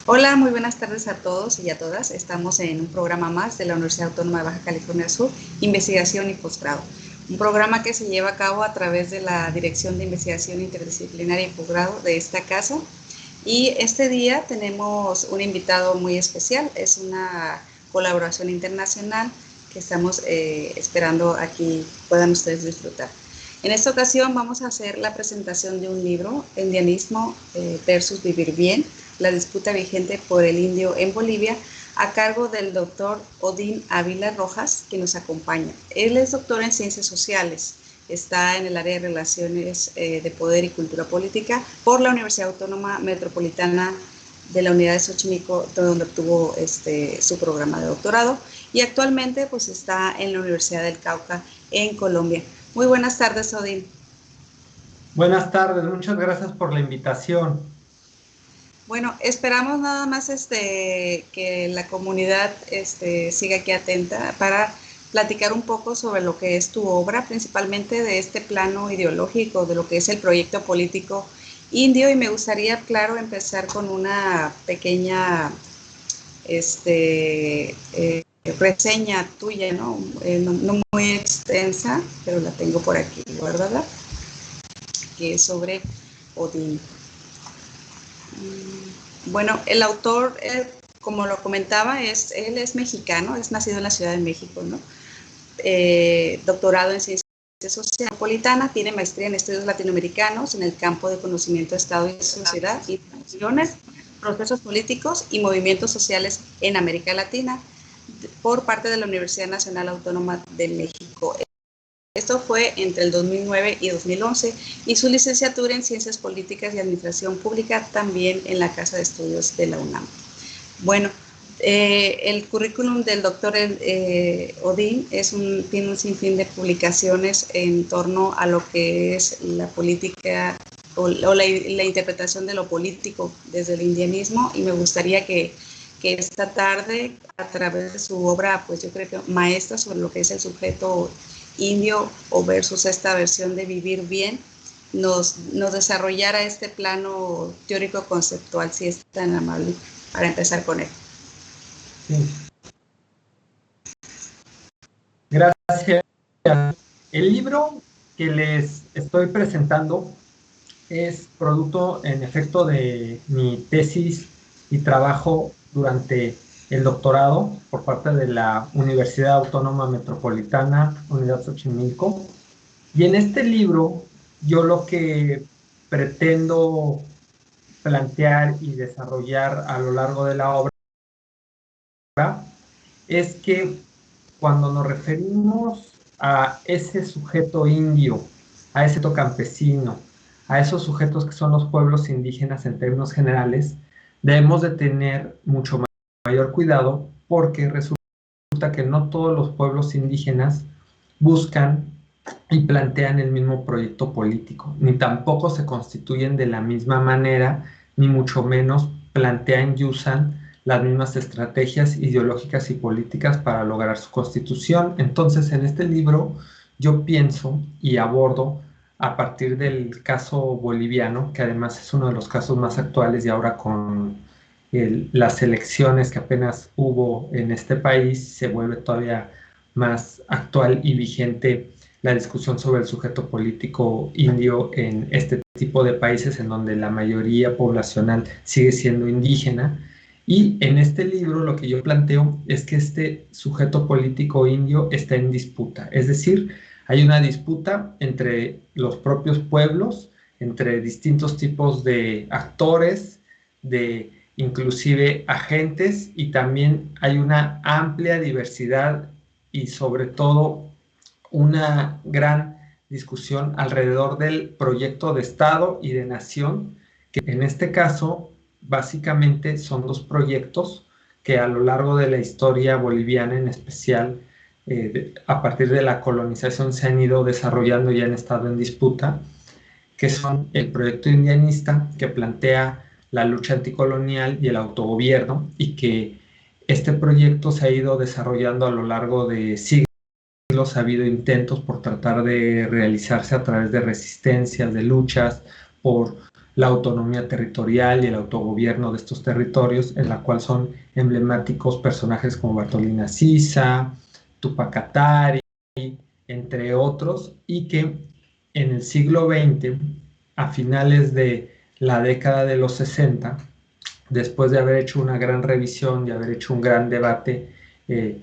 Hola, muy buenas tardes a todos y a todas. Estamos en un programa más de la Universidad Autónoma de Baja California Sur, Investigación y Posgrado. Un programa que se lleva a cabo a través de la Dirección de Investigación Interdisciplinaria y Posgrado de esta casa. Y este día tenemos un invitado muy especial. Es una colaboración internacional que estamos esperando aquí puedan ustedes disfrutar. En esta ocasión vamos a hacer la presentación de un libro, Indianismo versus Vivir Bien, la disputa vigente por el indio en Bolivia, a cargo del doctor Odín Ávila Rojas, que nos acompaña. Él es doctor en Ciencias Sociales, está en el área de Relaciones de Poder y Cultura Política por la Universidad Autónoma Metropolitana de la Unidad de Xochimilco, donde obtuvo su programa de doctorado, y actualmente pues está en la Universidad del Cauca en Colombia. Muy buenas tardes, Odín. Buenas tardes, muchas gracias por la invitación. Bueno, esperamos nada más que la comunidad siga aquí atenta para platicar un poco sobre lo que es tu obra, principalmente de este plano ideológico, de lo que es el proyecto político indio, y me gustaría, claro, empezar con una pequeña reseña tuya, ¿no? No muy extensa, pero la tengo por aquí guardada, que es sobre Odín. Bueno, el autor, como lo comentaba, él es mexicano, es nacido en la Ciudad de México, ¿no? Doctorado en Ciencias Sociales Metropolitana, tiene maestría en estudios latinoamericanos en el campo de conocimiento de Estado y sociedad, instituciones, procesos políticos y movimientos sociales en América Latina, por parte de la Universidad Nacional Autónoma de México. Esto fue entre el 2009 y 2011, y su licenciatura en Ciencias Políticas y Administración Pública también en la Casa de Estudios de la UNAM. Bueno, el currículum del doctor Odín tiene un sinfín de publicaciones en torno a lo que es la política o la interpretación de lo político desde el indianismo, y me gustaría que esta tarde, a través de su obra, pues yo creo que maestra sobre lo que es el sujeto indio o versus esta versión de vivir bien, nos desarrollara este plano teórico conceptual, si es tan amable, para empezar con él. Sí. Gracias. El libro que les estoy presentando es producto, en efecto, de mi tesis y trabajo durante el doctorado por parte de la Universidad Autónoma Metropolitana, Unidad Xochimilco. Y en este libro, yo lo que pretendo plantear y desarrollar a lo largo de la obra es que cuando nos referimos a ese sujeto indio, a ese sujeto campesino, a esos sujetos que son los pueblos indígenas en términos generales, debemos de tener mucho mayor cuidado, porque resulta que no todos los pueblos indígenas buscan y plantean el mismo proyecto político, ni tampoco se constituyen de la misma manera, ni mucho menos plantean y usan las mismas estrategias ideológicas y políticas para lograr su constitución. Entonces, en este libro yo pienso y abordo a partir del caso boliviano, que además es uno de los casos más actuales, y ahora con las elecciones que apenas hubo en este país, se vuelve todavía más actual y vigente la discusión sobre el sujeto político indio en este tipo de países en donde la mayoría poblacional sigue siendo indígena. Y en este libro lo que yo planteo es que este sujeto político indio está en disputa, es decir, hay una disputa entre los propios pueblos, entre distintos tipos de actores, de inclusive agentes, y también hay una amplia diversidad y sobre todo una gran discusión alrededor del proyecto de Estado y de nación, que en este caso básicamente son dos proyectos que a lo largo de la historia boliviana, en especial a partir de la colonización, se han ido desarrollando y han estado en disputa, que son el proyecto indianista, que plantea la lucha anticolonial y el autogobierno, y que este proyecto se ha ido desarrollando a lo largo de siglos. Ha habido intentos por tratar de realizarse a través de resistencias, de luchas, por la autonomía territorial y el autogobierno de estos territorios, en la cual son emblemáticos personajes como Bartolina Sisa, Tupac Katari, entre otros, y que en el siglo XX, a finales de la década de los 60, después de haber hecho una gran revisión, de haber hecho un gran debate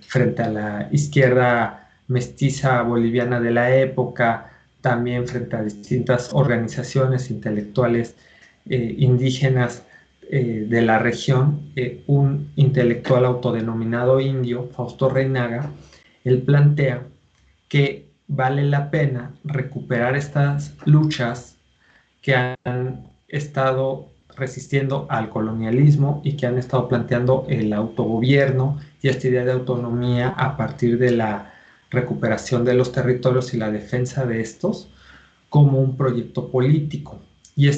frente a la izquierda mestiza boliviana de la época, también frente a distintas organizaciones intelectuales indígenas de la región, un intelectual autodenominado indio, Fausto Reinaga, él plantea que vale la pena recuperar estas luchas que han estado resistiendo al colonialismo y que han estado planteando el autogobierno y esta idea de autonomía a partir de la recuperación de los territorios y la defensa de estos como un proyecto político. Y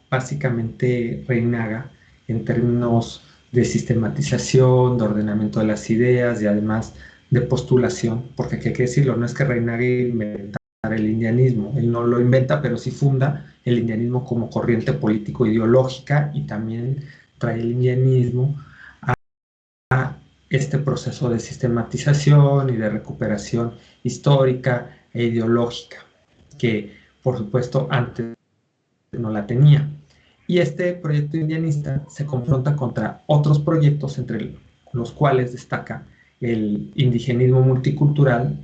básicamente Reinaga en términos de sistematización, de ordenamiento de las ideas y además de postulación, porque hay que decirlo, no es que Reinaga inventara el indianismo, él no lo inventa, pero sí funda el indianismo como corriente político-ideológica y también trae el indianismo a este proceso de sistematización y de recuperación histórica e ideológica, que por supuesto antes no la tenía. Y este proyecto indianista se confronta contra otros proyectos, entre los cuales destaca el indigenismo multicultural,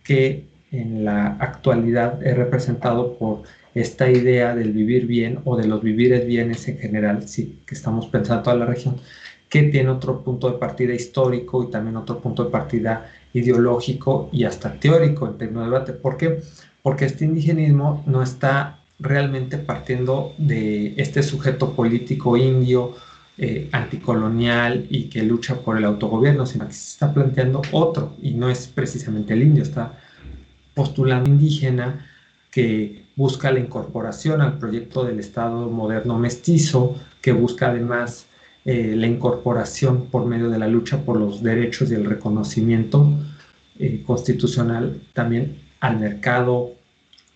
que en la actualidad es representado por esta idea del vivir bien o de los vivires bienes en general, sí, que estamos pensando toda la región, que tiene otro punto de partida histórico y también otro punto de partida ideológico y hasta teórico en términos de debate. ¿Por qué? Porque este indigenismo no está realmente partiendo de este sujeto político indio, anticolonial y que lucha por el autogobierno, sino que se está planteando otro, y no es precisamente el indio, está postulando indígena que busca la incorporación al proyecto del Estado moderno mestizo, que busca además la incorporación por medio de la lucha por los derechos y el reconocimiento constitucional también al mercado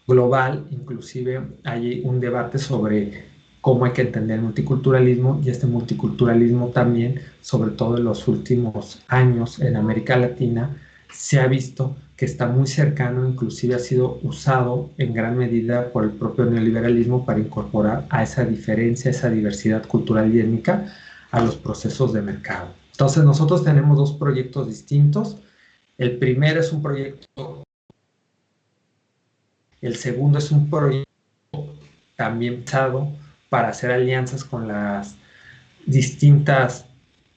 global. Inclusive hay un debate sobre cómo hay que entender el multiculturalismo, y este multiculturalismo también, sobre todo en los últimos años en América Latina, se ha visto que está muy cercano, inclusive ha sido usado en gran medida por el propio neoliberalismo para incorporar a esa diferencia, esa diversidad cultural y étnica a los procesos de mercado. Entonces nosotros tenemos dos proyectos distintos. El primero es un proyecto, el segundo es un proyecto también pensado para hacer alianzas con las distintas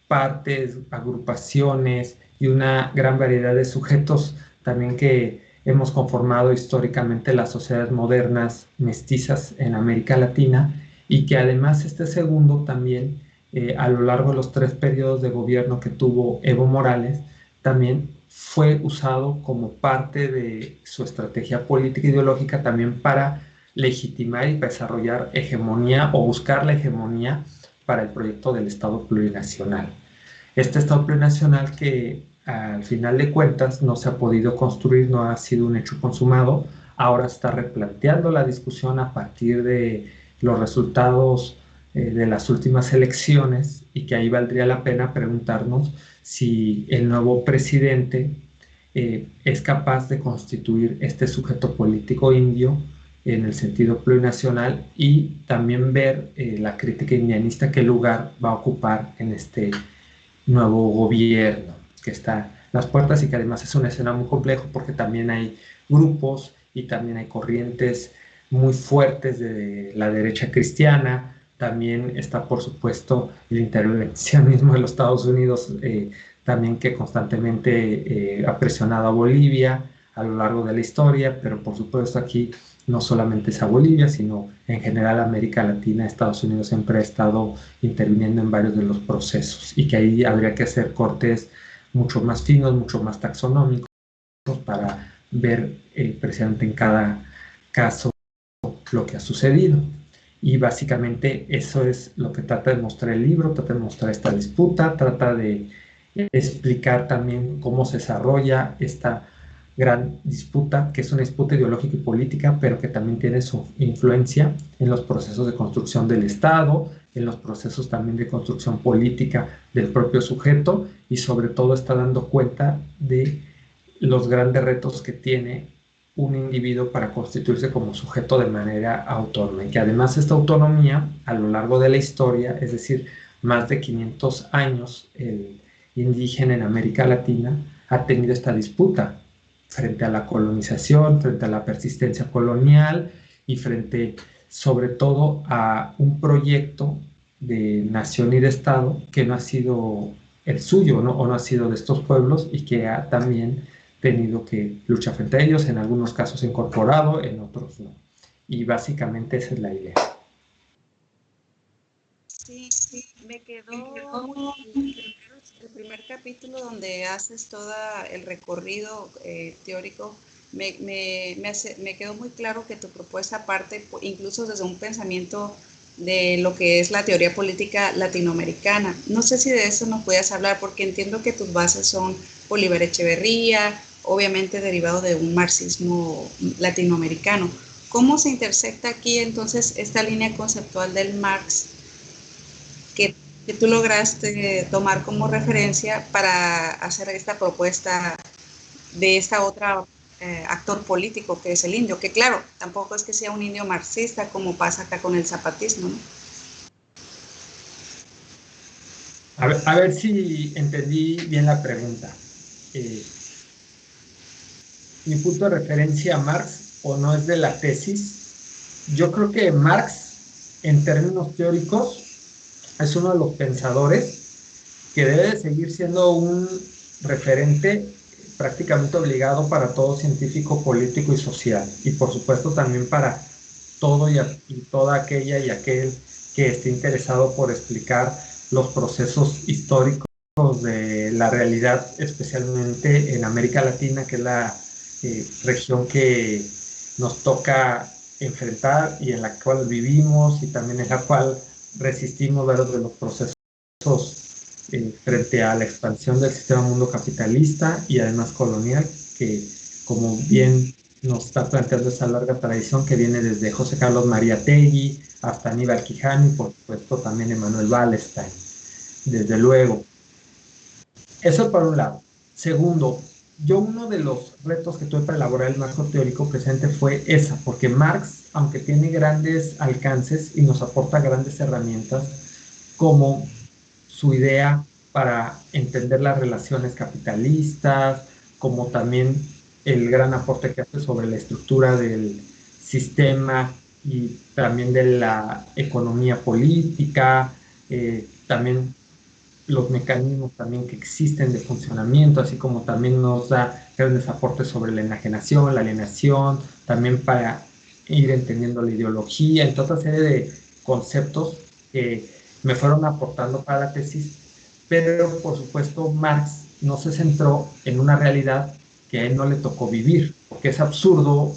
partes, agrupaciones y una gran variedad de sujetos también que hemos conformado históricamente las sociedades modernas mestizas en América Latina, y que además este segundo también a lo largo de los 3 periodos de gobierno que tuvo Evo Morales también fue usado como parte de su estrategia política e ideológica también para legitimar y desarrollar hegemonía o buscar la hegemonía para el proyecto del Estado plurinacional. Este Estado plurinacional que al final de cuentas no se ha podido construir, no ha sido un hecho consumado, ahora está replanteando la discusión a partir de los resultados de las últimas elecciones, y que ahí valdría la pena preguntarnos si el nuevo presidente es capaz de constituir este sujeto político indio en el sentido plurinacional, y también ver la crítica indianista, qué lugar va a ocupar en este nuevo gobierno que está a las puertas, y que además es un escenario muy complejo porque también hay grupos y también hay corrientes muy fuertes de la derecha cristiana. También está, por supuesto, el intervencionismo de los Estados Unidos, también que constantemente ha presionado a Bolivia a lo largo de la historia, pero por supuesto aquí no solamente es a Bolivia, sino en general América Latina. Estados Unidos siempre ha estado interviniendo en varios de los procesos, y que ahí habría que hacer cortes mucho más finos, mucho más taxonómicos, para ver precisamente en cada caso lo que ha sucedido. Y básicamente eso es lo que trata de mostrar el libro, trata de mostrar esta disputa, trata de explicar también cómo se desarrolla esta gran disputa, que es una disputa ideológica y política, pero que también tiene su influencia en los procesos de construcción del Estado, en los procesos también de construcción política del propio sujeto, y sobre todo está dando cuenta de los grandes retos que tiene un individuo para constituirse como sujeto de manera autónoma, y que además esta autonomía a lo largo de la historia, es decir, más de 500 años, el indígena en América Latina ha tenido esta disputa frente a la colonización, frente a la persistencia colonial y frente sobre todo a un proyecto de nación y de Estado que no ha sido el suyo, ¿no? O no ha sido de estos pueblos, y que ha también tenido que luchar frente a ellos, en algunos casos incorporado, en otros no. Y básicamente esa es la idea. Sí, me quedó muy el primer capítulo donde haces todo el recorrido teórico. Me quedó muy claro que tu propuesta parte incluso desde un pensamiento de lo que es la teoría política latinoamericana. No sé si de eso nos puedes hablar, porque entiendo que tus bases son Bolívar Echeverría, obviamente derivado de un marxismo latinoamericano. ¿Cómo se intersecta aquí entonces esta línea conceptual del Marx que, que tú lograste tomar como referencia para hacer esta propuesta de esta otra actor político que es el indio? Que claro, tampoco es que sea un indio marxista como pasa acá con el zapatismo, ¿no? A ver si entendí bien la pregunta. Eh, ¿Mi punto de referencia a Marx o no es de la tesis? Yo creo que Marx, en términos teóricos, es uno de los pensadores que debe de seguir siendo un referente prácticamente obligado para todo científico, político y social, y por supuesto también para todo y toda aquella y aquel que esté interesado por explicar los procesos históricos de la realidad, especialmente en América Latina, que es la región que nos toca enfrentar y en la cual vivimos, y también en la cual resistimos varios de los procesos frente a la expansión del sistema mundo capitalista y además colonial, que como bien nos está planteando esa larga tradición que viene desde José Carlos Mariátegui hasta Aníbal Quijano y por supuesto también Emanuel Wallerstein, desde luego. Eso por un lado. Segundo, yo uno de los retos que tuve para elaborar el marco teórico presente fue esa, porque Marx, aunque tiene grandes alcances y nos aporta grandes herramientas, como su idea para entender las relaciones capitalistas, como también el gran aporte que hace sobre la estructura del sistema y también de la economía política, también los mecanismos también que existen de funcionamiento, así como también nos da grandes aportes sobre la enajenación, la alienación, también para ir entendiendo la ideología, en toda serie de conceptos que me fueron aportando para la tesis, pero por supuesto Marx no se centró en una realidad que a él no le tocó vivir, porque es absurdo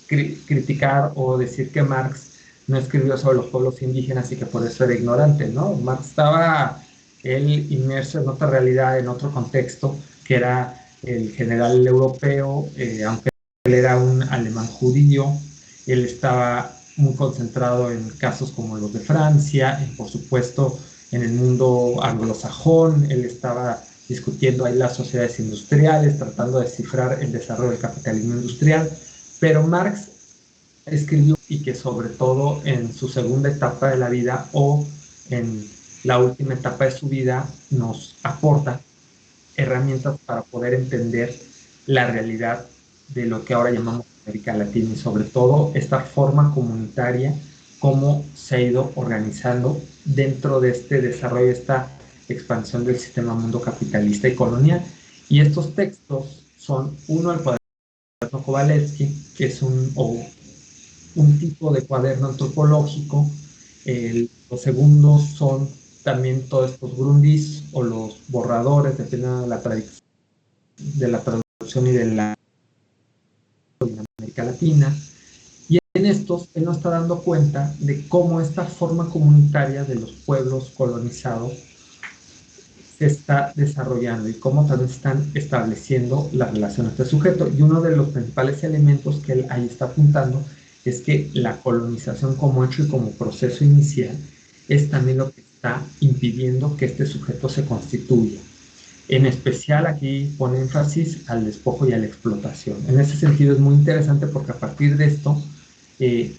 criticar o decir que Marx no escribió sobre los pueblos indígenas y que por eso era ignorante, ¿no? Marx estaba él inmerso en otra realidad, en otro contexto, que era el general europeo, aunque él era un alemán judío, él estaba muy concentrado en casos como los de Francia, y por supuesto en el mundo anglosajón, él estaba discutiendo ahí las sociedades industriales, tratando de descifrar el desarrollo del capitalismo industrial, pero Marx escribió, y que sobre todo en su segunda etapa de la vida o en la última etapa de su vida nos aporta herramientas para poder entender la realidad de lo que ahora llamamos América Latina, y sobre todo esta forma comunitaria, cómo se ha ido organizando dentro de este desarrollo, esta expansión del sistema mundo capitalista y colonial. Y estos textos son, uno, el cuaderno Kowalewski, que es un tipo de cuaderno antropológico. Los segundos son también todos estos grundis o los borradores, dependiendo de la traducción y de la América Latina. Y en estos él nos está dando cuenta de cómo esta forma comunitaria de los pueblos colonizados se está desarrollando y cómo también se están estableciendo las relaciones de sujeto. Y uno de los principales elementos que él ahí está apuntando es que la colonización como hecho y como proceso inicial es también lo que está impidiendo que este sujeto se constituya. En especial aquí pone énfasis al despojo y a la explotación. En ese sentido es muy interesante porque a partir de esto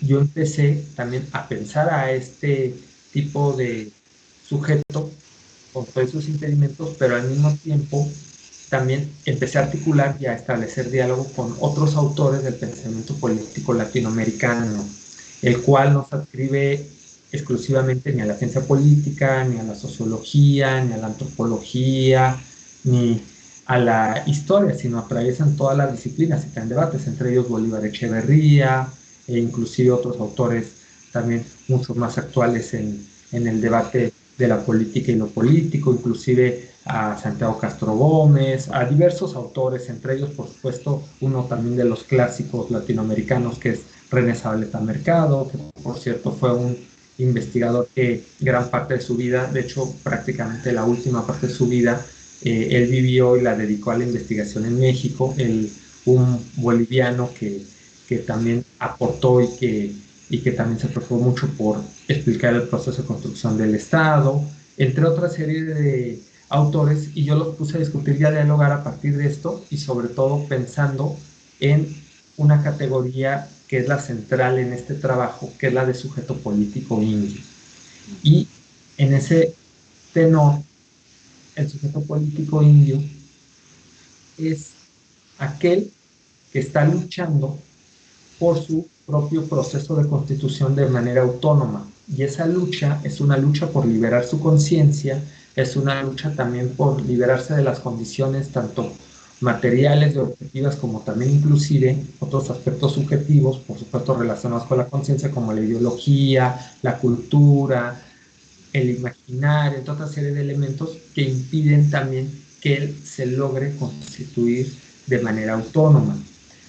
yo empecé también a pensar a este tipo de sujeto con todos sus impedimentos, pero al mismo tiempo también empecé a articular y a establecer diálogo con otros autores del pensamiento político latinoamericano, el cual no se adscribe exclusivamente ni a la ciencia política, ni a la sociología, ni a la antropología, ni a la historia, sino atraviesan todas las disciplinas y están debates, entre ellos Bolívar Echeverría, e inclusive otros autores también mucho más actuales en el debate de la política y lo político, inclusive a Santiago Castro Gómez, a diversos autores, entre ellos, por supuesto, uno también de los clásicos latinoamericanos, que es René Zabaleta Mercado, que por cierto fue un investigador que gran parte de su vida, de hecho prácticamente la última parte de su vida, él vivió y la dedicó a la investigación en México, un boliviano que también aportó y que también se preocupó mucho por explicar el proceso de construcción del Estado, entre otra serie de autores, y yo los puse a discutir y a dialogar a partir de esto, y sobre todo pensando en una categoría que es la central en este trabajo, que es la de sujeto político indio. Y en ese tenor, el sujeto político indio es aquel que está luchando por su propio proceso de constitución de manera autónoma. Y esa lucha es una lucha por liberar su conciencia, es una lucha también por liberarse de las condiciones tanto materiales y objetivas como también inclusive otros aspectos subjetivos, por supuesto relacionados con la conciencia como la ideología, la cultura, el imaginario, entre otra serie de elementos que impiden también que él se logre constituir de manera autónoma.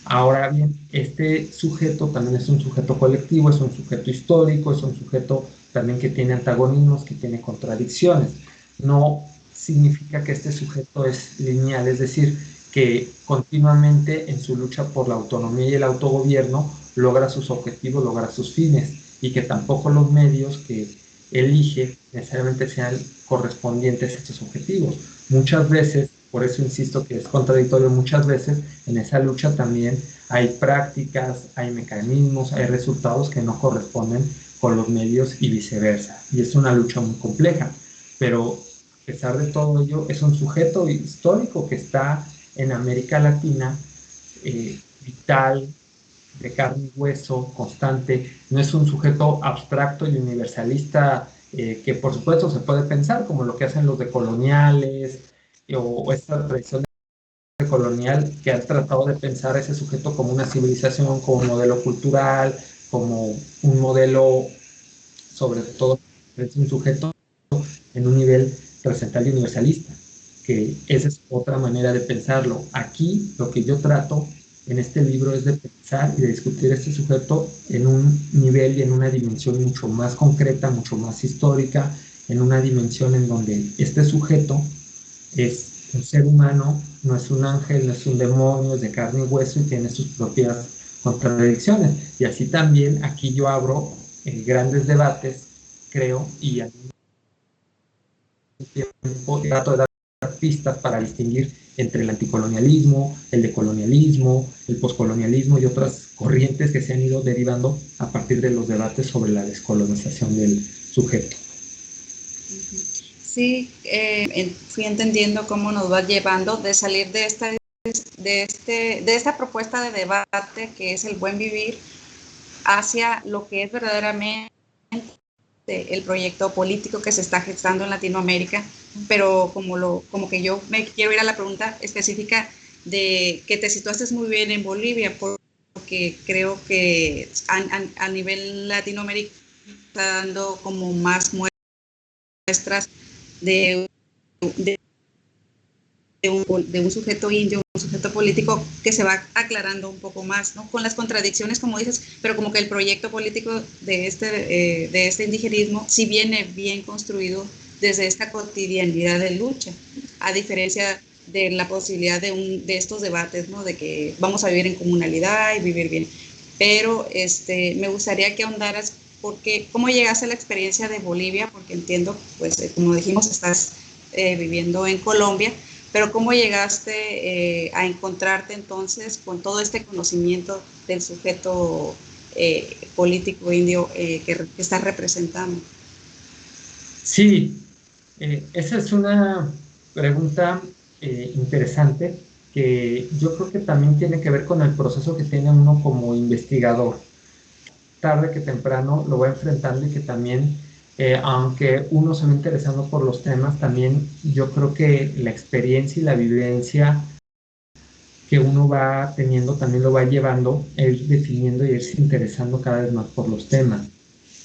Ahora bien, este sujeto también es un sujeto colectivo, es un sujeto histórico, es un sujeto también que tiene antagonismos, que tiene contradicciones. No significa que este sujeto es lineal, es decir, que continuamente en su lucha por la autonomía y el autogobierno logra sus objetivos, logra sus fines, y que tampoco los medios que elige necesariamente sean correspondientes a estos objetivos. Muchas veces, por eso insisto que es contradictorio, muchas veces en esa lucha también hay prácticas, hay mecanismos, hay resultados que no corresponden con los medios y viceversa. Y es una lucha muy compleja, pero a pesar de todo ello, es un sujeto histórico que está en América Latina, vital, de carne y hueso, constante, no es un sujeto abstracto y universalista que por supuesto se puede pensar como lo que hacen los decoloniales o esta tradición colonial que ha tratado de pensar a ese sujeto como una civilización, como un modelo cultural, como un modelo, sobre todo, es un sujeto en un nivel trascendental y universalista, que esa es otra manera de pensarlo. Aquí lo que yo trato en este libro es de pensar y de discutir este sujeto en un nivel y en una dimensión mucho más concreta, mucho más histórica, en una dimensión en donde este sujeto es un ser humano, no es un ángel, no es un demonio, es de carne y hueso y tiene sus propias contradicciones. Y así también aquí yo abro grandes debates, creo, y al mismo tiempo trato de dar pistas para distinguir entre el anticolonialismo, el decolonialismo, el poscolonialismo y otras corrientes que se han ido derivando a partir de los debates sobre la descolonización del sujeto. Sí, fui entendiendo cómo nos va llevando de salir de esta propuesta de debate que es el buen vivir hacia lo que es verdaderamente el proyecto político que se está gestando en Latinoamérica, pero como que yo me quiero ir a la pregunta específica de que te situaste muy bien en Bolivia, porque creo que a nivel Latinoamérica está dando como más muestras de un sujeto indio, un sujeto político que se va aclarando un poco más, ¿no? Con las contradicciones, como dices, pero como que el proyecto político de este indigenismo sí viene bien construido desde esta cotidianidad de lucha, a diferencia de la posibilidad de estos debates, ¿no? De que vamos a vivir en comunalidad y vivir bien. Pero me gustaría que ahondaras porque cómo llegaste a la experiencia de Bolivia, porque entiendo, pues como dijimos, estás viviendo en Colombia, pero cómo llegaste a encontrarte entonces con todo este conocimiento del sujeto político indio que estás representando. Sí, esa es una pregunta interesante que yo creo que también tiene que ver con el proceso que tiene uno como investigador. Tarde que temprano lo va enfrentando y que también, aunque uno se va interesando por los temas, también yo creo que la experiencia y la vivencia que uno va teniendo también lo va llevando a ir definiendo y irse interesando cada vez más por los temas.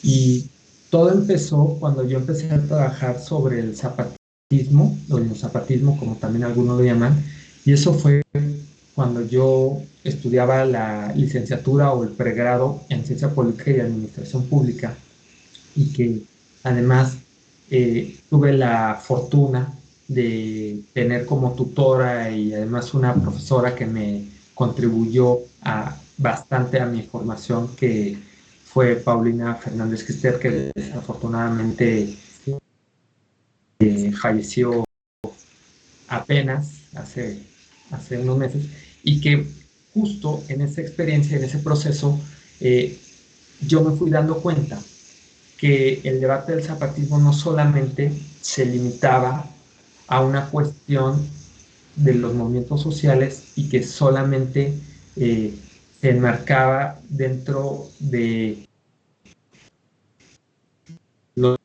Y todo empezó cuando yo empecé a trabajar sobre el zapatismo, o el zapatismo como también algunos lo llaman, y eso fue cuando yo estudiaba la licenciatura o el pregrado en Ciencia Política y Administración Pública, y que además tuve la fortuna de tener como tutora y además una profesora que me contribuyó bastante a mi formación, que fue Paulina Fernández Gister, que desafortunadamente falleció apenas hace unos meses, y que justo en esa experiencia, en ese proceso, yo me fui dando cuenta que el debate del zapatismo no solamente se limitaba a una cuestión de los movimientos sociales y que solamente se enmarcaba dentro de los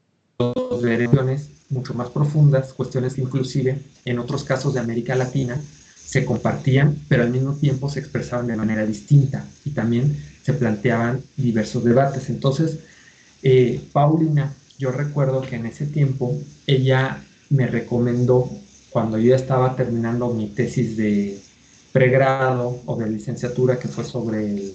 derechos mucho más profundas, cuestiones que inclusive en otros casos de América Latina se compartían, pero al mismo tiempo se expresaban de manera distinta y también se planteaban diversos debates. Entonces, Paulina, yo recuerdo que en ese tiempo ella me recomendó, cuando yo ya estaba terminando mi tesis de pregrado o de licenciatura, que fue sobre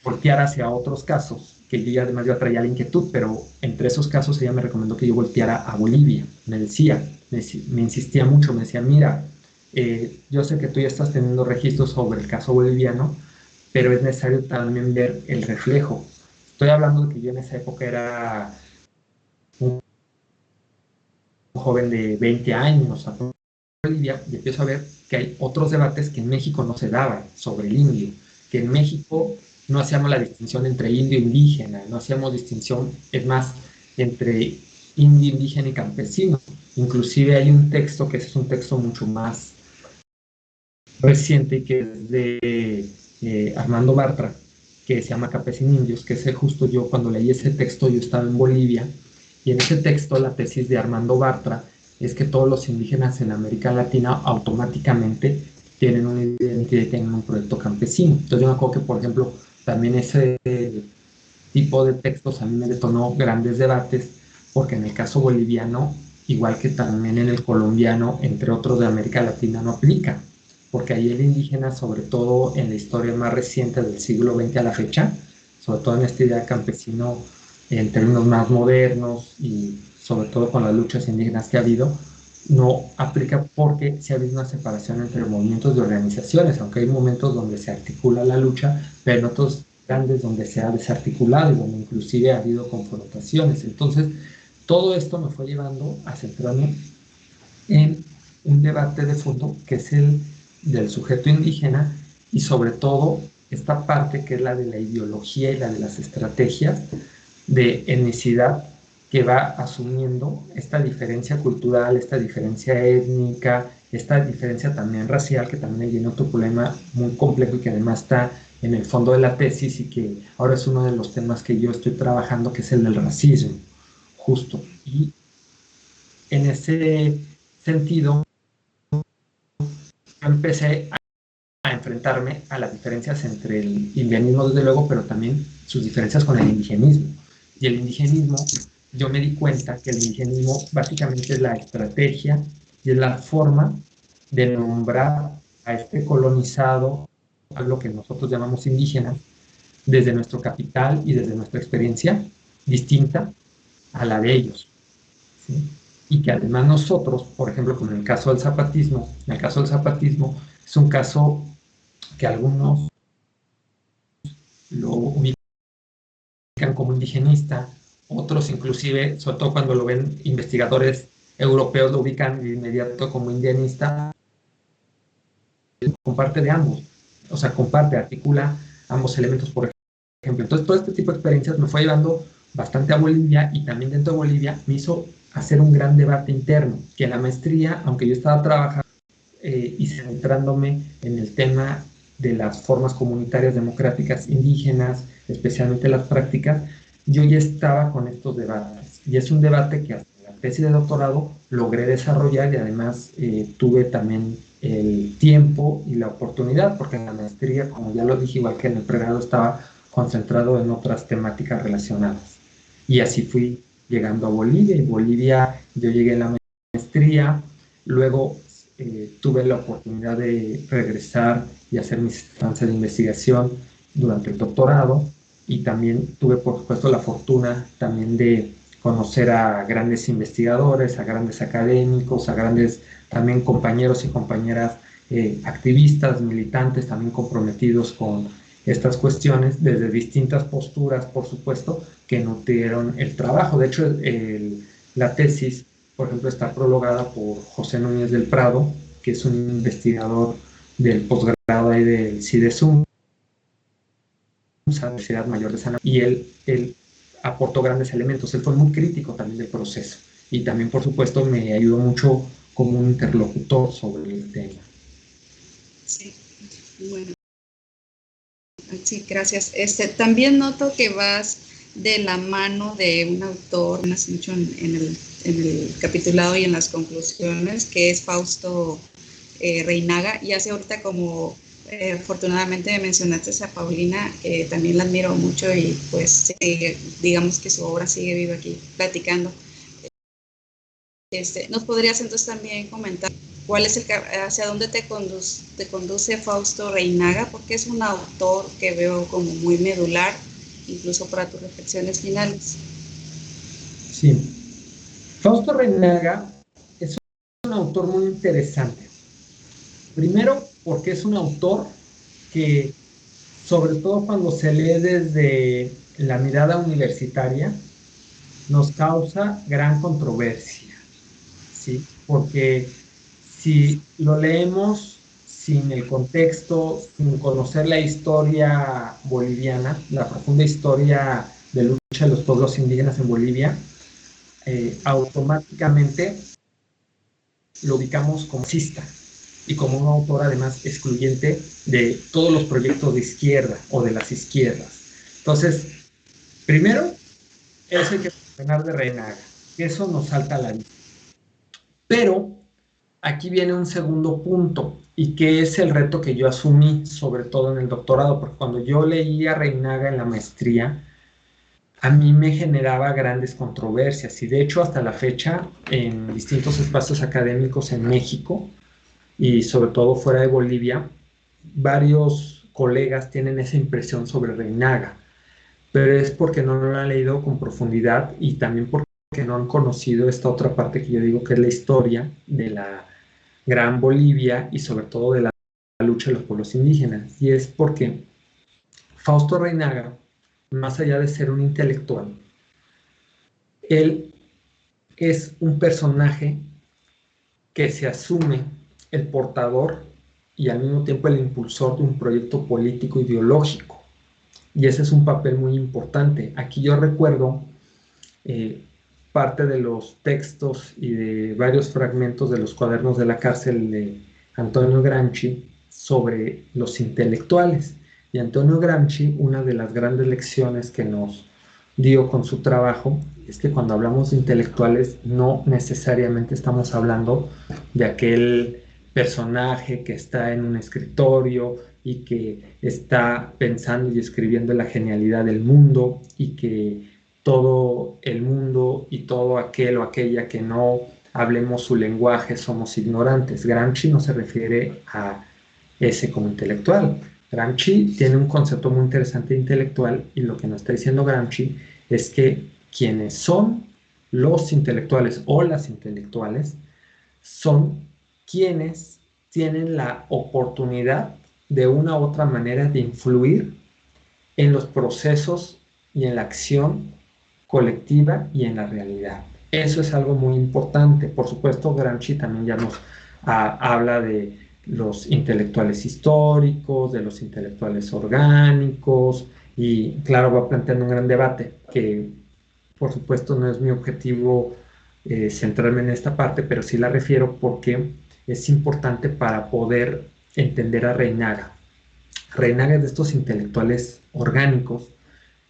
voltear hacia otros casos, que yo ya además yo traía la inquietud, pero entre esos casos ella me recomendó que yo volteara a Bolivia. Me decía, me insistía mucho, me decía, mira, yo sé que tú ya estás teniendo registros sobre el caso boliviano, pero es necesario también ver el reflejo. Estoy hablando de que yo en esa época era un joven de 20 años a Bolivia, y empiezo a ver que hay otros debates que en México no se daban sobre el indio, que en México no hacíamos la distinción entre indio e indígena, no hacíamos distinción, es más, entre indio, indígena y campesino. Inclusive hay un texto que es un texto mucho más reciente, que es de Armando Bartra, que se llama Campesino Indios, que es justo yo cuando leí ese texto, yo estaba en Bolivia, y en ese texto la tesis de Armando Bartra es que todos los indígenas en América Latina automáticamente tienen una identidad y tienen un proyecto campesino. Entonces yo me acuerdo que, por ejemplo, también ese tipo de textos a mí me detonó grandes debates, porque en el caso boliviano, igual que también en el colombiano, entre otros de América Latina, no aplica, porque ahí el indígena, sobre todo en la historia más reciente del siglo XX a la fecha, sobre todo en esta idea campesino en términos más modernos y sobre todo con las luchas indígenas que ha habido, no aplica porque se ha habido una separación entre movimientos de organizaciones, aunque hay momentos donde se articula la lucha, pero en otros grandes donde se ha desarticulado y donde inclusive ha habido confrontaciones. Entonces, todo esto me fue llevando a centrarme en un debate de fondo que es el del sujeto indígena, y sobre todo esta parte que es la de la ideología y la de las estrategias de etnicidad, que va asumiendo esta diferencia cultural, esta diferencia étnica, esta diferencia también racial, que también viene otro problema muy complejo y que además está en el fondo de la tesis y que ahora es uno de los temas que yo estoy trabajando, que es el del racismo, justo. Y en ese sentido, yo empecé a enfrentarme a las diferencias entre el indianismo, desde luego, pero también sus diferencias con el indigenismo. Y el indigenismo, yo me di cuenta que el indigenismo básicamente es la estrategia y es la forma de nombrar a este colonizado, a lo que nosotros llamamos indígena, desde nuestro capital y desde nuestra experiencia, distinta a la de ellos, ¿sí? Y que además nosotros, por ejemplo, como en el caso del zapatismo, es un caso que algunos lo ubican como indigenista, otros inclusive, sobre todo cuando lo ven investigadores europeos, lo ubican de inmediato como indianista, comparte de ambos, o sea, comparte, articula ambos elementos, por ejemplo. Entonces, todo este tipo de experiencias me fue llevando bastante a Bolivia, y también dentro de Bolivia me hizo hacer un gran debate interno, que en la maestría, aunque yo estaba trabajando y centrándome en el tema de las formas comunitarias democráticas indígenas, especialmente las prácticas, yo ya estaba con estos debates. Y es un debate que hasta la tesis de doctorado logré desarrollar, y además tuve también el tiempo y la oportunidad, porque en la maestría, como ya lo dije, igual que en el pregrado, estaba concentrado en otras temáticas relacionadas. Y así fui llegando a Bolivia, y Bolivia yo llegué a la maestría, luego tuve la oportunidad de regresar y hacer mis estancias de investigación durante el doctorado, y también tuve, por supuesto, la fortuna también de conocer a grandes investigadores, a grandes académicos, a grandes también compañeros y compañeras activistas, militantes, también comprometidos con estas cuestiones, desde distintas posturas, por supuesto, que nutrieron el trabajo. De hecho, la tesis, por ejemplo, está prologada por José Núñez del Prado, que es un investigador del posgrado ahí del CIDESUM, la Universidad Mayor de San Andrés, y él aportó grandes elementos. Él fue muy crítico también del proceso, y también, por supuesto, me ayudó mucho como un interlocutor sobre el tema. Sí, bueno, sí, gracias. También noto que vas de la mano de un autor, mucho en el capitulado y en las conclusiones, que es Fausto Reinaga, y hace ahorita como afortunadamente me mencionaste a Paulina, también la admiro mucho, y pues digamos que su obra sigue viva aquí platicando. ¿Nos podrías entonces también comentar cuál es hacia dónde te conduce Fausto Reinaga? Porque es un autor que veo como muy medular, incluso para tus reflexiones finales. Sí, Fausto Reinaga es un autor muy interesante. Primero, porque es un autor que, sobre todo cuando se lee desde la mirada universitaria, nos causa gran controversia, ¿sí? Porque si lo leemos sin el contexto, sin conocer la historia boliviana, la profunda historia de lucha de los pueblos indígenas en Bolivia, automáticamente lo ubicamos como marxista y como un autor además excluyente de todos los proyectos de izquierda o de las izquierdas. Entonces, primero, eso hay que mencionar de Reinaga, que eso nos salta a la vista. Pero aquí viene un segundo punto, y que es el reto que yo asumí, sobre todo en el doctorado, porque cuando yo leía a Reinaga en la maestría, a mí me generaba grandes controversias, y de hecho hasta la fecha en distintos espacios académicos en México y sobre todo fuera de Bolivia, varios colegas tienen esa impresión sobre Reinaga, pero es porque no lo han leído con profundidad, y también porque no han conocido esta otra parte que yo digo que es la historia de la Gran Bolivia, y sobre todo de la lucha de los pueblos indígenas. Y es porque Fausto Reinaga, más allá de ser un intelectual, él es un personaje que se asume el portador y al mismo tiempo el impulsor de un proyecto político ideológico. Y ese es un papel muy importante. Aquí yo recuerdo parte de los textos y de varios fragmentos de los cuadernos de la cárcel de Antonio Gramsci sobre los intelectuales. Y Antonio Gramsci, una de las grandes lecciones que nos dio con su trabajo, es que cuando hablamos de intelectuales no necesariamente estamos hablando de aquel personaje que está en un escritorio y que está pensando y escribiendo la genialidad del mundo, y que todo el mundo y todo aquel o aquella que no hablemos su lenguaje somos ignorantes. Gramsci no se refiere a ese como intelectual. Gramsci tiene un concepto muy interesante de intelectual, y lo que nos está diciendo Gramsci es que quienes son los intelectuales o las intelectuales son quienes tienen la oportunidad de una u otra manera de influir en los procesos y en la acción colectiva y en la realidad. Eso es algo muy importante. Por supuesto, Gramsci también ya nos habla de los intelectuales históricos, de los intelectuales orgánicos, y claro, va planteando un gran debate que, por supuesto, no es mi objetivo centrarme en esta parte, pero sí la refiero porque es importante para poder entender a Reinaga. Reinaga es de estos intelectuales orgánicos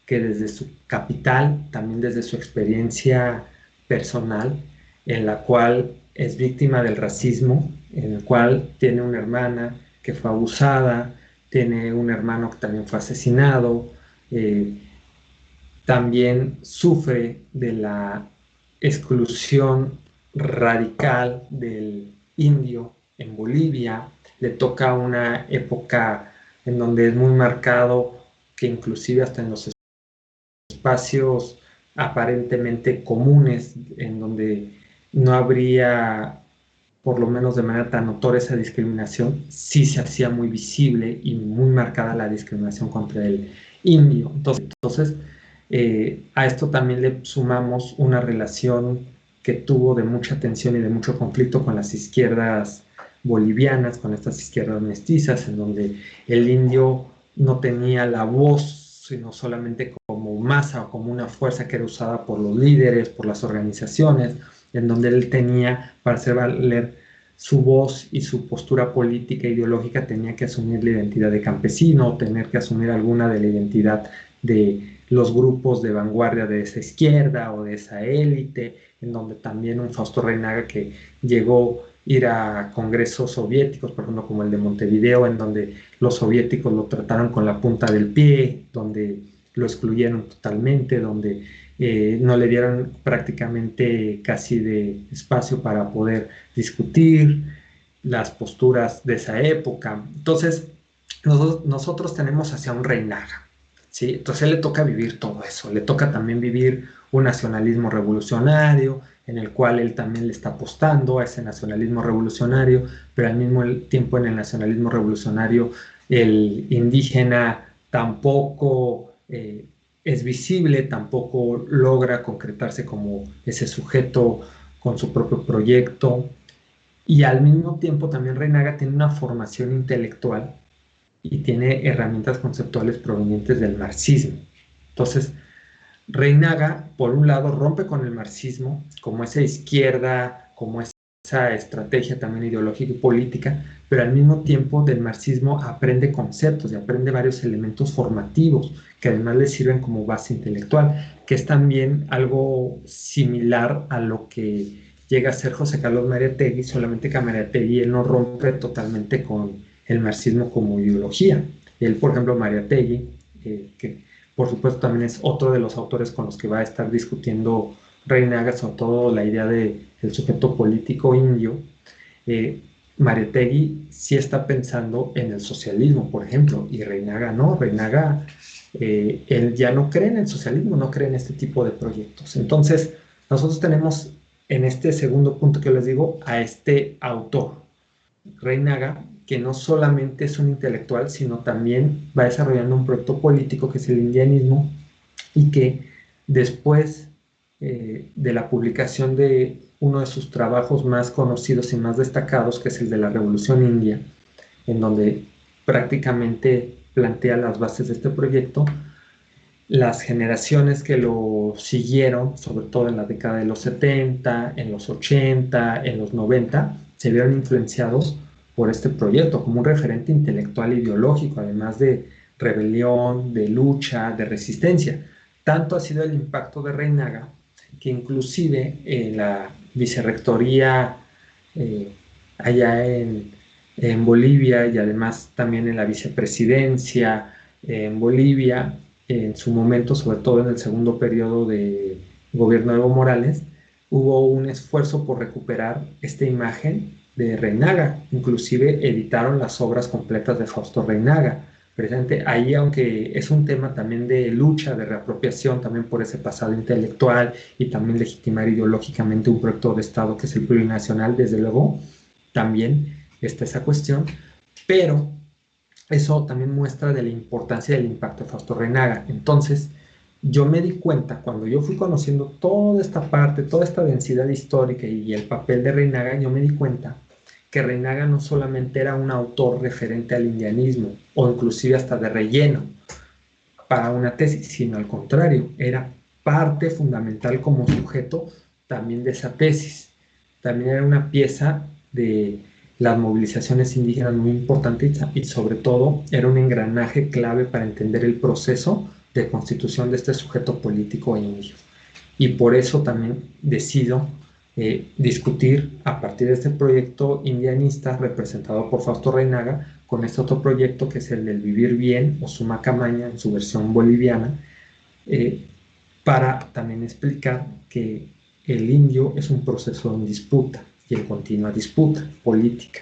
que desde su capital, también desde su experiencia personal, en la cual es víctima del racismo, en el cual tiene una hermana que fue abusada, tiene un hermano que también fue asesinado, también sufre de la exclusión radical del indio en Bolivia, le toca una época en donde es muy marcado que inclusive hasta en los espacios aparentemente comunes, en donde no habría, por lo menos de manera tan notoria, esa discriminación, sí se hacía muy visible y muy marcada la discriminación contra el indio. Entonces a esto también le sumamos una relación que tuvo de mucha tensión y de mucho conflicto con las izquierdas bolivianas, con estas izquierdas mestizas, en donde el indio no tenía la voz, sino solamente como masa o como una fuerza que era usada por los líderes, por las organizaciones, en donde él tenía, para hacer valer su voz y su postura política e ideológica, tenía que asumir la identidad de campesino, tener que asumir alguna de la identidad de los grupos de vanguardia de esa izquierda o de esa élite, en donde también un Fausto Reinaga que llegó a ir a congresos soviéticos, por ejemplo, como el de Montevideo, en donde los soviéticos lo trataron con la punta del pie, donde lo excluyeron totalmente, donde no le dieron prácticamente casi de espacio para poder discutir las posturas de esa época. Entonces, nosotros tenemos hacia un Reinaga, ¿sí? Entonces a él le toca vivir todo eso, le toca también vivir un nacionalismo revolucionario, en el cual él también le está apostando a ese nacionalismo revolucionario, pero al mismo tiempo en el nacionalismo revolucionario el indígena tampoco es visible, tampoco logra concretarse como ese sujeto con su propio proyecto, y al mismo tiempo también Reinaga tiene una formación intelectual y tiene herramientas conceptuales provenientes del marxismo. Entonces, Reinaga, por un lado, rompe con el marxismo, como esa izquierda, como esa estrategia también ideológica y política, pero al mismo tiempo del marxismo aprende conceptos y aprende varios elementos formativos que además le sirven como base intelectual, que es también algo similar a lo que llega a ser José Carlos Mariátegui, solamente que Mariátegui él no rompe totalmente con el marxismo como ideología. Él, por ejemplo, Mariátegui, que por supuesto también es otro de los autores con los que va a estar discutiendo Reinaga, sobre todo la idea del sujeto político indio. Mariátegui sí está pensando en el socialismo, por ejemplo, y Reinaga no. Reinaga, él ya no cree en el socialismo, no cree en este tipo de proyectos. Entonces, nosotros tenemos en este segundo punto que les digo a este autor, Reinaga, que no solamente es un intelectual, sino también va desarrollando un proyecto político que es el indianismo, y que después de la publicación de uno de sus trabajos más conocidos y más destacados, que es el de la Revolución India, en donde prácticamente plantea las bases de este proyecto, las generaciones que lo siguieron, sobre todo en la década de los 70, en los 80, en los 90, se vieron influenciados por este proyecto como un referente intelectual e ideológico, además de rebelión, de lucha, de resistencia. Tanto ha sido el impacto de Reinaga que inclusive en la vicerrectoría allá en Bolivia, y además también en la vicepresidencia en Bolivia, en su momento, sobre todo en el segundo periodo de gobierno de Evo Morales, hubo un esfuerzo por recuperar esta imagen de Reinaga. Inclusive editaron las obras completas de Fausto Reinaga, Precisamente ahí, aunque es un tema también de lucha, de reapropiación, también por ese pasado intelectual y también legitimar ideológicamente un proyecto de Estado que es el plurinacional, desde luego, también está esa cuestión, pero eso también muestra de la importancia del impacto de Fausto Reinaga. Entonces, yo me di cuenta, cuando yo fui conociendo toda esta parte, toda esta densidad histórica y el papel de Reinaga, yo me di cuenta que Reinaga no solamente era un autor referente al indianismo o inclusive hasta de relleno para una tesis, sino al contrario, era parte fundamental como sujeto también de esa tesis. También era una pieza de las movilizaciones indígenas muy importante y sobre todo era un engranaje clave para entender el proceso de constitución de este sujeto político indio. Y por eso también decido discutir a partir de este proyecto indianista representado por Fausto Reinaga con este otro proyecto que es el del Vivir Bien o Sumacamaña en su versión boliviana, eh, para también explicar que el indio es un proceso en disputa y en continua disputa política.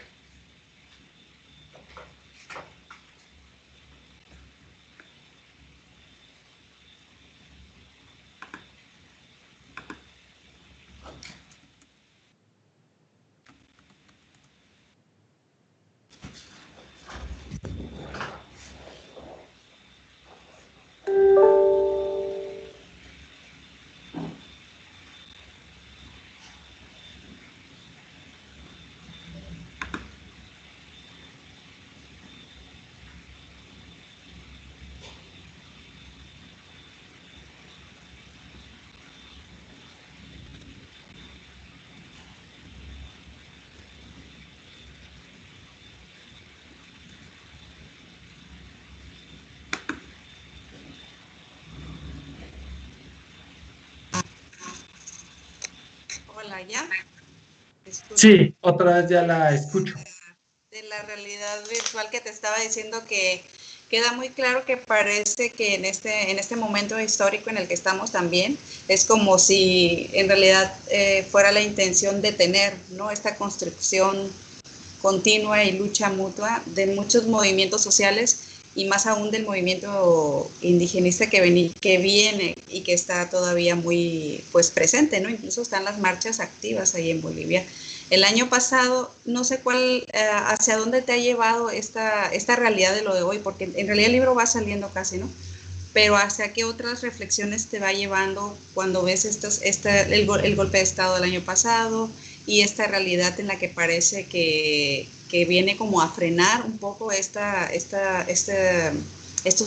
Hola, ¿ya? Sí, otra vez ya la escucho. De la realidad virtual que te estaba diciendo, que queda muy claro que parece que en este momento histórico en el que estamos también, es como si en realidad fuera la intención de tener, ¿no?, esta construcción continua y lucha mutua de muchos movimientos sociales y más aún del movimiento indigenista que viene y que está todavía muy pues presente, ¿no? Incluso están las marchas activas ahí en Bolivia. El año pasado, no sé hacia dónde te ha llevado esta realidad de lo de hoy, porque en realidad el libro va saliendo casi, ¿no? Pero hacia qué otras reflexiones te va llevando cuando ves el golpe de Estado del año pasado y esta realidad en la que parece que viene como a frenar un poco estos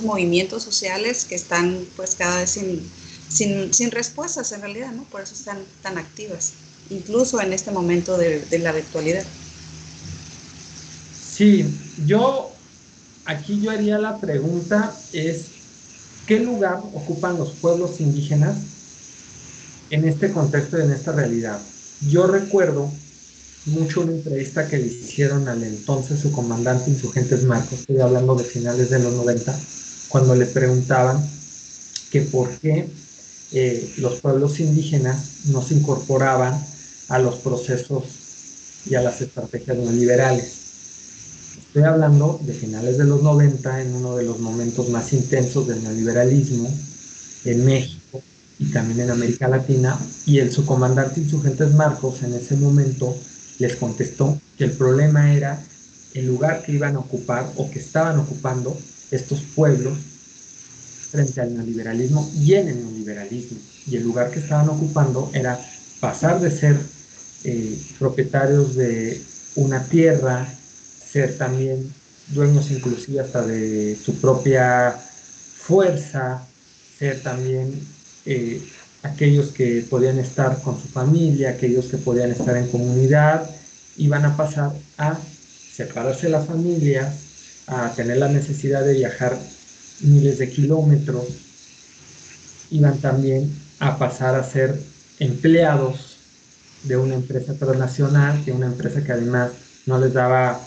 movimientos sociales que están pues cada vez sin respuestas en realidad, ¿no? Por eso están tan activas, incluso en este momento de la virtualidad. Sí, aquí yo haría la pregunta es, ¿qué lugar ocupan los pueblos indígenas en este contexto y en esta realidad? Yo recuerdo mucho una entrevista que le hicieron al entonces su comandante Insurgentes Marcos, estoy hablando de finales de los 90, cuando le preguntaban que por qué los pueblos indígenas no se incorporaban a los procesos y a las estrategias neoliberales. Estoy hablando de finales de los 90, en uno de los momentos más intensos del neoliberalismo en México y también en América Latina, y el subcomandante Insurgentes Marcos en ese momento les contestó que el problema era el lugar que iban a ocupar o que estaban ocupando estos pueblos frente al neoliberalismo y en el neoliberalismo. Y el lugar que estaban ocupando era pasar de ser propietarios de una tierra, ser también dueños inclusive hasta de su propia fuerza, ser también aquellos que podían estar con su familia, aquellos que podían estar en comunidad, iban a pasar a separarse de las familias, a tener la necesidad de viajar miles de kilómetros, iban también a pasar a ser empleados de una empresa transnacional, de una empresa que además no les daba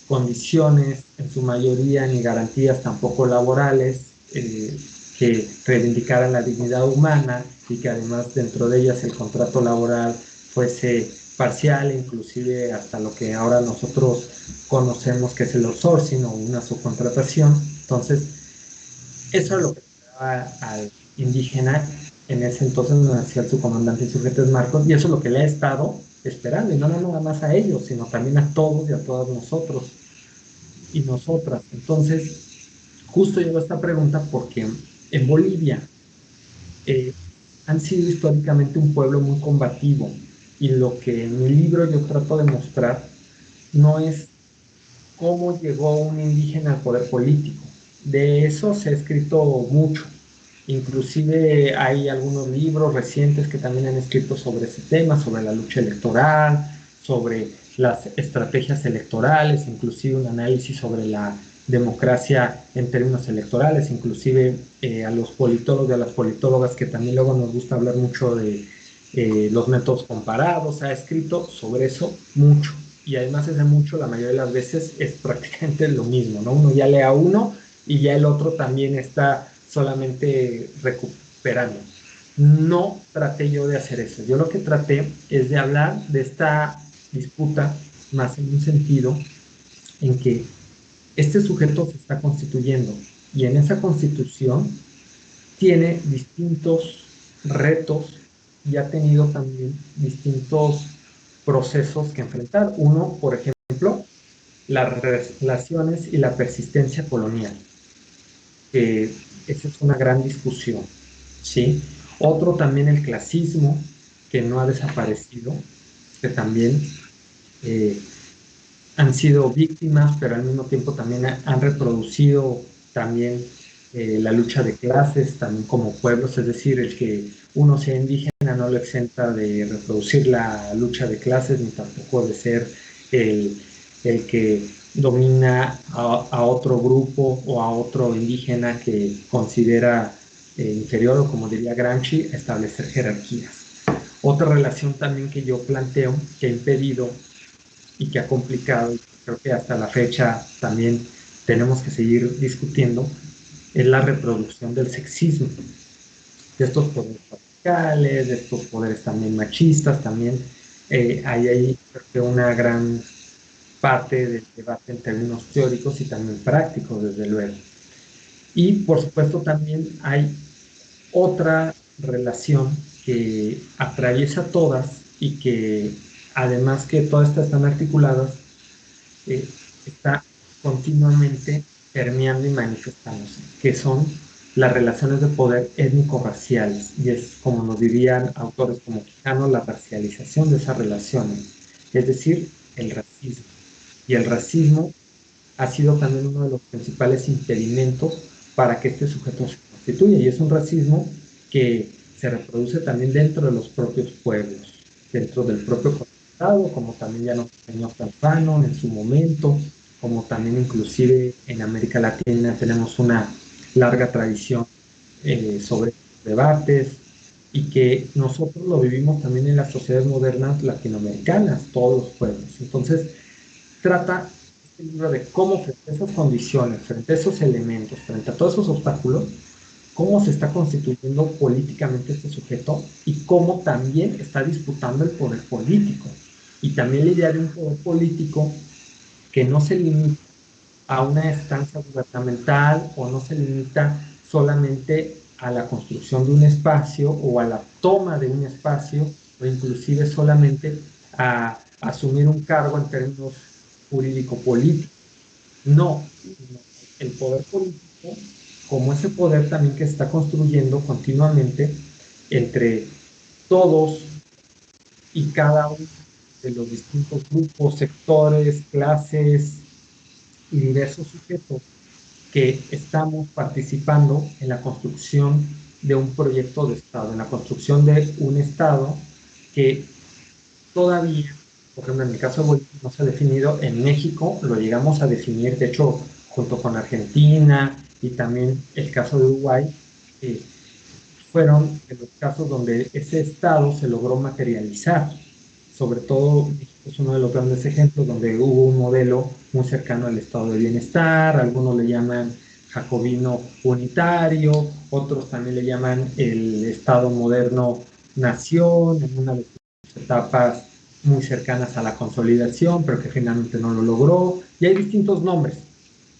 condiciones en su mayoría ni garantías tampoco laborales que reivindicaran la dignidad humana y que además dentro de ellas el contrato laboral fuese parcial, inclusive hasta lo que ahora nosotros conocemos que es el outsourcing o una subcontratación. Entonces, eso es lo que daba al indígena en ese entonces, nos decía su comandante insurgentes Marcos, y eso es lo que le ha estado esperando, y no nada más a ellos, sino también a todos y a todas nosotros y nosotras. Entonces, justo llegó esta pregunta porque en Bolivia eh, han sido históricamente un pueblo muy combativo, y lo que en mi libro yo trato de mostrar no es cómo llegó un indígena al poder político. De eso se ha escrito mucho. Inclusive hay algunos libros recientes que también han escrito sobre ese tema, sobre la lucha electoral, sobre las estrategias electorales, inclusive un análisis sobre la democracia en términos electorales, inclusive a los politólogos y a las politólogas, que también luego nos gusta hablar mucho de los métodos comparados, ha escrito sobre eso mucho. Y además ese mucho, la mayoría de las veces, es prácticamente lo mismo, ¿no? Uno ya lee a uno y ya el otro también está solamente recuperando. No traté yo de hacer eso. Yo lo que traté es de hablar de esta disputa más en un sentido en que este sujeto se está constituyendo, y en esa constitución tiene distintos retos y ha tenido también distintos procesos que enfrentar. Uno, por ejemplo, las relaciones y la persistencia colonial. Esa es una gran discusión, ¿sí? Otro también el clasismo, que no ha desaparecido, que también eh, han sido víctimas, pero al mismo tiempo también han reproducido también la lucha de clases, también como pueblos, es decir, el que uno sea indígena no lo exenta de reproducir la lucha de clases, ni tampoco de ser el, el que domina a otro grupo o a otro indígena que considera inferior, o como diría Gramsci, establecer jerarquías. Otra relación también que yo planteo, que ha impedido y que ha complicado, y creo que hasta la fecha también tenemos que seguir discutiendo, es la reproducción del sexismo, de estos poderes patriarcales, de estos poderes también machistas. También hay creo que una gran parte del debate en términos teóricos y también prácticos, desde luego. Y por supuesto también hay otra relación que atraviesa todas, y que además que todas estas están articuladas, eh, está continuamente permeando y manifestándose, que son las relaciones de poder étnico-raciales, y es, como nos dirían autores como Quijano, la racialización de esas relaciones, es decir, el racismo. Y el racismo ha sido también uno de los principales impedimentos para que este sujeto se constituya, y es un racismo que se reproduce también dentro de los propios pueblos, dentro del propio Estado, como también ya nos enseñó Fanon en su momento, como también inclusive en América Latina tenemos una larga tradición sobre estos debates, y que nosotros lo vivimos también en las sociedades modernas latinoamericanas, todos los pueblos. Entonces, trata este libro de cómo, frente a esas condiciones, frente a esos elementos, frente a todos esos obstáculos, cómo se está constituyendo políticamente este sujeto, y cómo también está disputando el poder político. Y también la idea de un poder político que no se limita a una estancia gubernamental, o no se limita solamente a la construcción de un espacio o a la toma de un espacio, o inclusive solamente a asumir un cargo en términos jurídico-políticos. No, el poder político como ese poder también que se está construyendo continuamente entre todos y cada uno de los distintos grupos, sectores, clases y diversos sujetos que estamos participando en la construcción de un proyecto de Estado, en la construcción de un Estado que todavía, por ejemplo, en el caso de Bolivia no se ha definido. En México lo llegamos a definir, de hecho, junto con Argentina y también el caso de Uruguay, eh, fueron de los casos donde ese Estado se logró materializar. Sobre todo, México es uno de los grandes ejemplos donde hubo un modelo muy cercano al estado de bienestar. Algunos le llaman jacobino unitario, otros también le llaman el Estado moderno nación, en una de sus etapas muy cercanas a la consolidación, pero que finalmente no lo logró. Y hay distintos nombres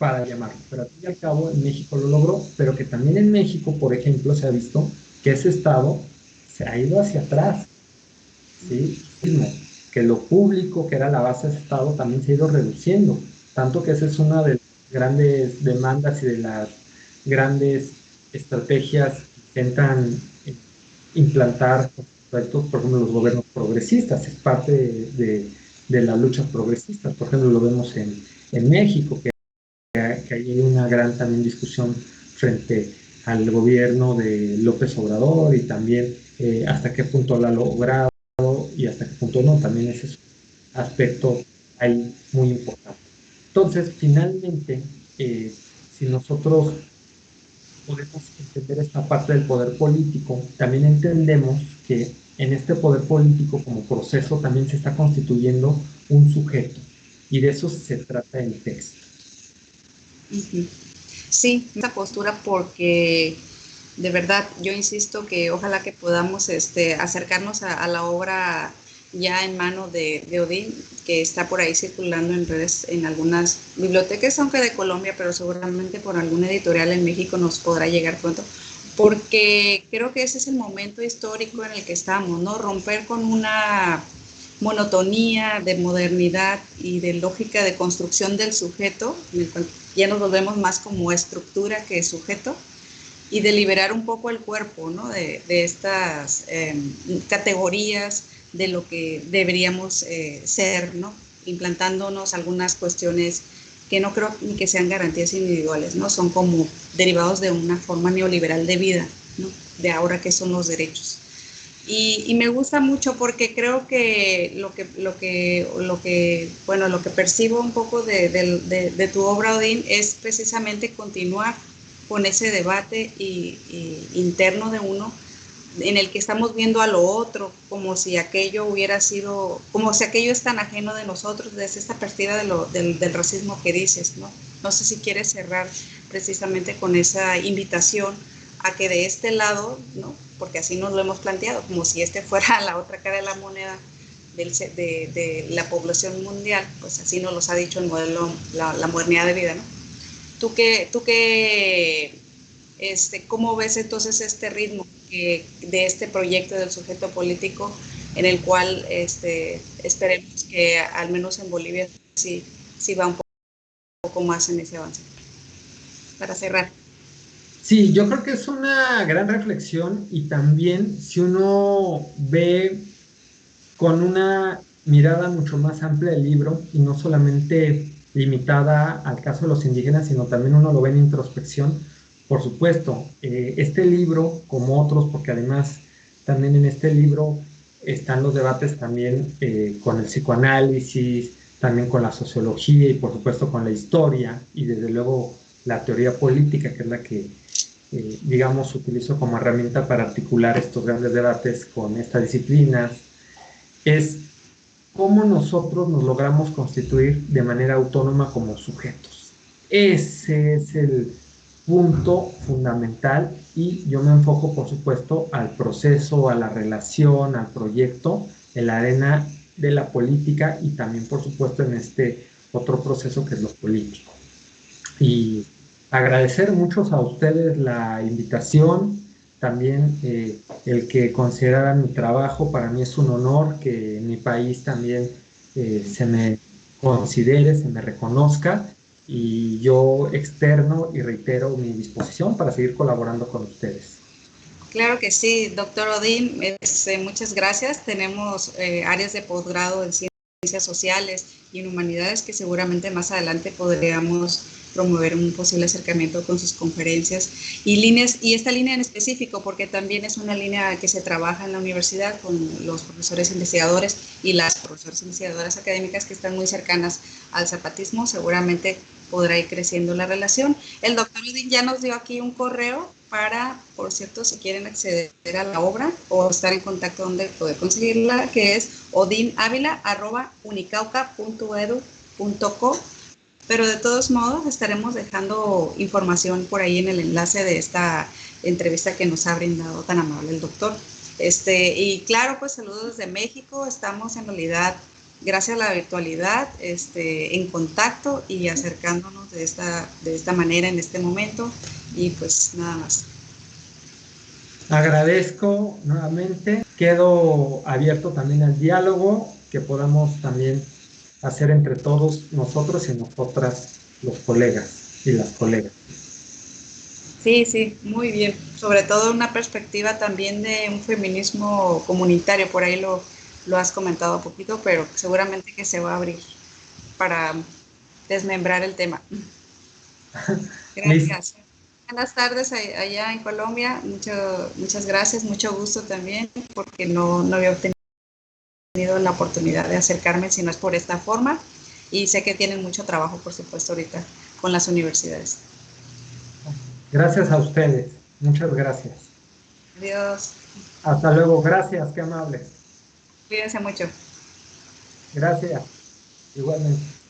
para llamarlo. Pero al fin y al cabo en México lo logró, pero que también en México, por ejemplo, se ha visto que ese Estado se ha ido hacia atrás, ¿sí? Que lo público, que era la base de ese Estado, también se ha ido reduciendo, tanto que esa es una de las grandes demandas y de las grandes estrategias que intentan implantar proyectos, por ejemplo, los gobiernos progresistas, es parte de las luchas progresistas, por ejemplo, lo vemos en México, que hay una gran también discusión frente al gobierno de López Obrador y también hasta qué punto lo ha logrado y hasta qué punto no, también ese es un aspecto ahí muy importante. Entonces, finalmente, si nosotros podemos entender esta parte del poder político, también entendemos que en este poder político como proceso también se está constituyendo un sujeto y de eso se trata el texto. Sí, esta postura porque de verdad yo insisto que ojalá que podamos acercarnos a la obra ya en mano de Odín, que está por ahí circulando en redes en algunas bibliotecas, aunque de Colombia, pero seguramente por alguna editorial en México nos podrá llegar pronto, porque creo que ese es el momento histórico en el que estamos, ¿no? Romper con una monotonía de modernidad y de lógica de construcción del sujeto, en el cual ya nos volvemos más como estructura que sujeto, y de liberar un poco el cuerpo, ¿no? de estas categorías de lo que deberíamos ser, ¿no? Implantándonos algunas cuestiones que no creo ni que sean garantías individuales, ¿no? Son como derivados de una forma neoliberal de vida, ¿no? De ahora qué son los derechos. Y me gusta mucho porque creo que lo que percibo un poco de tu obra, Odín, es precisamente continuar con ese debate interno de uno en el que estamos viendo a lo otro como si aquello hubiera sido, como si aquello es tan ajeno de nosotros, desde esta partida del racismo que dices, ¿no? No sé si quieres cerrar precisamente con esa invitación a que de este lado, ¿no? Porque así nos lo hemos planteado, como si este fuera la otra cara de la moneda de la población mundial, pues así nos los ha dicho el modelo, la modernidad de vida, ¿no? ¿Cómo ves entonces este ritmo de este proyecto del sujeto político en el cual esperemos que al menos en Bolivia sí va un poco más en ese avance? Para cerrar. Sí, yo creo que es una gran reflexión y también si uno ve con una mirada mucho más amplia el libro y no solamente limitada al caso de los indígenas, sino también uno lo ve en introspección. Por supuesto, este libro, como otros, porque además también en este libro están los debates también con el psicoanálisis, también con la sociología y por supuesto con la historia y desde luego la teoría política, que es la que, digamos, utilizo como herramienta para articular estos grandes debates con estas disciplinas, es cómo nosotros nos logramos constituir de manera autónoma como sujetos. Ese es el punto fundamental y yo me enfoco, por supuesto, al proceso, a la relación, al proyecto, en la arena de la política y también, por supuesto, en este otro proceso que es lo político. Y agradecer mucho a ustedes la invitación, también el que consideraran mi trabajo. Para mí es un honor que en mi país también se me considere, se me reconozca y yo externo y reitero mi disposición para seguir colaborando con ustedes. Claro que sí, doctor Odín, muchas gracias. Tenemos áreas de posgrado en ciencias sociales y en humanidades que seguramente más adelante podríamos promover un posible acercamiento con sus conferencias y esta línea en específico, porque también es una línea que se trabaja en la universidad con los profesores investigadores y las profesoras investigadoras académicas que están muy cercanas al zapatismo, seguramente podrá ir creciendo la relación. El doctor Odín ya nos dio aquí un correo para, por cierto, si quieren acceder a la obra o estar en contacto donde poder conseguirla, que es odinavila@unicauca.edu.co. Pero de todos modos estaremos dejando información por ahí en el enlace de esta entrevista que nos ha brindado tan amable el doctor. Y claro, pues saludos desde México. Estamos en realidad gracias a la virtualidad, en contacto y acercándonos de esta manera en este momento. Y pues nada más. Agradezco nuevamente, quedo abierto también al diálogo que podamos también hacer entre todos nosotros y nosotras, los colegas y las colegas. Sí, sí, muy bien. Sobre todo una perspectiva también de un feminismo comunitario, por ahí lo has comentado un poquito, pero seguramente que se va a abrir para desmembrar el tema. Listo. Gracias. Buenas tardes allá en Colombia. Muchas gracias, mucho gusto también, porque no había tenido la oportunidad de acercarme si no es por esta forma. Y sé que tienen mucho trabajo, por supuesto, ahorita con las universidades. Gracias a ustedes. Muchas gracias. Adiós. Hasta luego. Gracias. Qué amables. Cuídense mucho. Gracias. Igualmente.